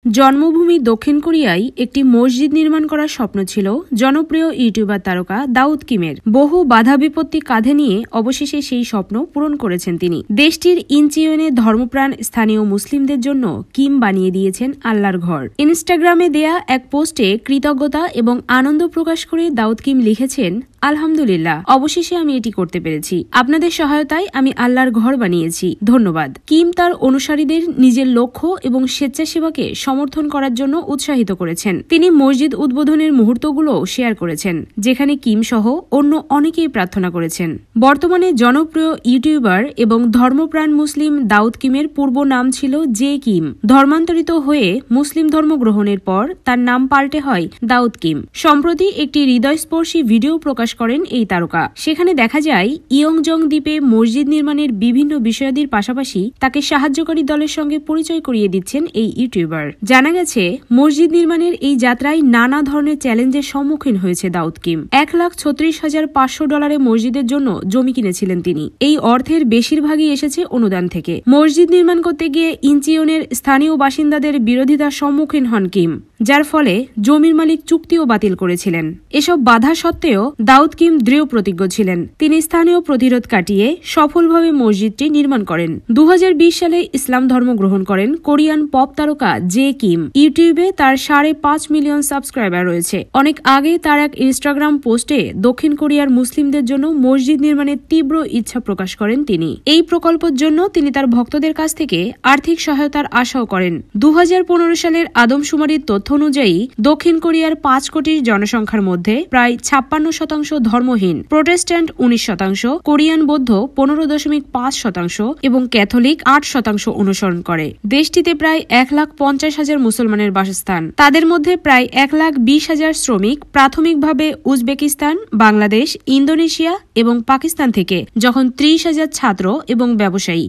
জন্মভূমি দক্ষিণ কোরিয়ায় একটি মসজিদ নির্মাণ করার স্বপ্ন ছিল জনপ্রিয় ইউটিউবার তারকা দাউদ কিমের। বহু বাধা বিপত্তি কাঁধে নিয়ে অবশেষে সেই স্বপ্ন পূরণ করেছেন তিনি। দেশটির ইনচিয়নে ধর্মপ্রাণ স্থানীয় মুসলিমদের জন্য কিম বানিয়ে দিয়েছেন আল্লাহর ঘর। ইনস্টাগ্রামে দেয়া এক পোস্টে কৃতজ্ঞতা এবং আনন্দ প্রকাশ করে দাউদ কিম লিখেছেন, আলহামদুলিল্লাহ, অবশেষে আমি এটি করতে পেরেছি। আপনাদের সহায়তায় আমি আল্লাহর ঘর বানিয়েছি, ধন্যবাদ। কিম তার অনুসারীদের নিজের লক্ষ্য এবং স্বেচ্ছাসেবাকে সমর্থন করার জন্য উৎসাহিত করেছেন। তিনি মসজিদ উদ্বোধনের মুহূর্তগুলো শেয়ার করেছেন, যেখানে কিম সহ অন্য অনেকেই প্রার্থনা করেছেন। বর্তমানে জনপ্রিয় ইউটিউবার এবং ধর্মপ্রাণ মুসলিম দাউদ কিমের পূর্ব নাম ছিল জে কিম। ধর্মান্তরিত হয়ে মুসলিম ধর্ম গ্রহণের পর তার নাম পাল্টে হয় দাউদ কিম। সম্প্রতি একটি হৃদয়স্পর্শী ভিডিও প্রকাশ করেন এই তারকা। সেখানে দেখা যায় ইয়ংজং দ্বীপে মসজিদ নির্মাণের বিভিন্ন বিষয়াদির পাশাপাশি তাকে সাহায্যকারী দলের সঙ্গে পরিচয় করিয়ে দিচ্ছেন এই ইউটিউবার। জানা গেছে, মসজিদ নির্মাণের এই যাত্রায় নানা ধরনের চ্যালেঞ্জের সম্মুখীন হয়েছে দাউদ কিম। $1,36,500 মসজিদের জন্য জমি কিনেছিলেন তিনি। এই অর্থের বেশিরভাগই এসেছে অনুদান থেকে। মসজিদ নির্মাণ করতে গিয়ে ইনচিয়নের স্থানীয় বাসিন্দাদের বিরোধিতার সম্মুখীন হন কিম, যার ফলে জমির মালিক চুক্তিও বাতিল করেছিলেন। এসব বাধা সত্ত্বেও দাউদ কিম দৃঢ় প্রতিজ্ঞ ছিলেন। তিনি স্থানীয় প্রতিরোধ কাটিয়ে সফলভাবে মসজিদটি নির্মাণ করেন। 2020 সালে ইসলাম ধর্ম গ্রহণ করেন কোরিয়ান পপ তারকা জে কিম। ইউটিউবে তার 5.5 মিলিয়ন সাবস্ক্রাইবার রয়েছে। অনেক আগে তার এক ইনস্টাগ্রাম পোস্টে দক্ষিণ কোরিয়ার মুসলিমদের জন্য মসজিদ নির্মাণের তীব্র ইচ্ছা প্রকাশ করেন তিনি। এই প্রকল্পের জন্য তিনি তার ভক্তদের কাছ থেকে আর্থিক সহায়তার আশাও করেন। 2015 সালের আদমশুমারির তথ্য অনুযায়ী দক্ষিণ কোরিয়ার 5 কোটি জনসংখ্যার মধ্যে প্রায় 56% ধর্মহীন, প্রোটেস্ট্যান্ট 19%, কোরিয়ান বৌদ্ধ 15.5% এবং ক্যাথলিক 8% অনুসরণ করে। দেশটিতে প্রায় 1,50,000 মুসলমানের বাসস্থান। তাদের মধ্যে প্রায় 1,20,000 শ্রমিক প্রাথমিকভাবে উজবেকিস্তান, বাংলাদেশ, ইন্দোনেশিয়া এবং পাকিস্তান থেকে, যখন 30,000 ছাত্র এবং ব্যবসায়ী।